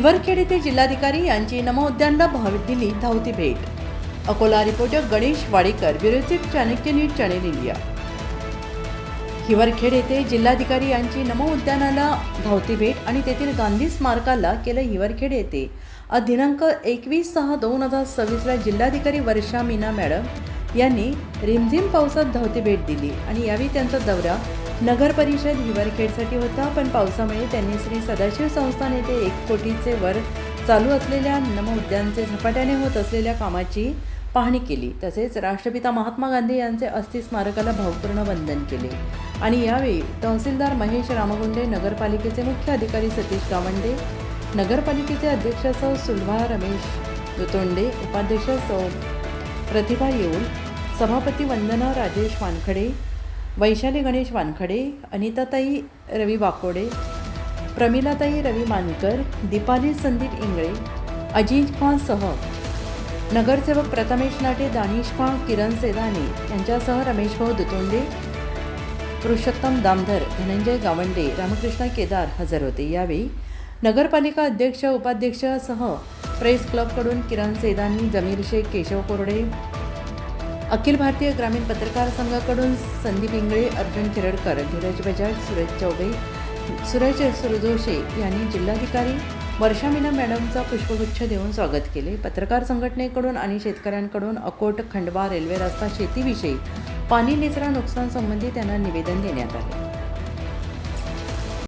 हिवरखेड येथे जिल्हाधिकारी यांची नमो उद्यानला दिली धावती भेट. Akola reporter Ganesh Wadekar, bureau chief, Chanakya news, channel India. Hiwarkhed येथे जिल्हाधिकारी यांची नमो उद्यानाला धावती भेट आणि तेथील गांधी स्मारकाला केलं. हिवरखेड येथे दिनांक 21/6/2026 जिल्हाधिकारी वर्षा मीना मॅडम यांनी रिमझिम पावसात धावती भेट दिली आणि यावेळी त्यांचा दौरा नगर परिषद हिवरखेडसाठी होता. पण पावसामुळे त्यांनी श्री सदाशिव संस्थान येथे 1 कोटीचे वर चालू असलेल्या नमो उद्यानचे झपाट्याने होत असलेल्या कामाची पाहणी केली. तसेच राष्ट्रपिता महात्मा गांधी यांचे अस्थि स्मारकाला भावपूर्ण वंदन केले. आणि यावेळी तहसीलदार महेश रामगुंडे, नगरपालिकेचे मुख्य अधिकारी सतीश गावंडे, नगरपालिकेचे अध्यक्ष सौ सुलभा रमेश दुतोंडे, उपाध्यक्ष सौ प्रतिभा येऊल, सभापती वंदना राजेश वानखडे, वैशाली गणेश वानखडे, अनिताताई रवी वाकोडे, प्रमिलाताई रवी मानकर, दीपाली संदीप इंगळे, अजीज खानसह नगरसेवक प्रथमेश नाटे, दानिश खान, किरण सेदानी यांच्यासह रमेश भाऊ दुतोंडे, पुरुषोत्तम दामधर, धनंजय गावंडे, रामकृष्ण केदार हजर होते. यावेळी नगरपालिका अध्यक्ष उपाध्यक्षसह प्रेस क्लबकडून किरण सेदानी, जमीर शेख, केशव कोरडे, अखिल भारतीय ग्रामीण पत्रकार संघाकडून संदीप इंगळे, अर्जुन खिरडकर, धीरज बजाज, सूरज चौबे, सूरज सुरजोशे यांनी जिल्हाधिकारी वर्षा मीना मॅडमचा पुष्पगुच्छ देऊन स्वागत केले. पत्रकार संघटनेकडून आणि शेतकऱ्यांकडून अकोट, खंडवा, रेल्वे रस्ता, शेतीविषयी, पाणी निचरा नुकसान संबंधी त्यांना निवेदन देण्यात आले.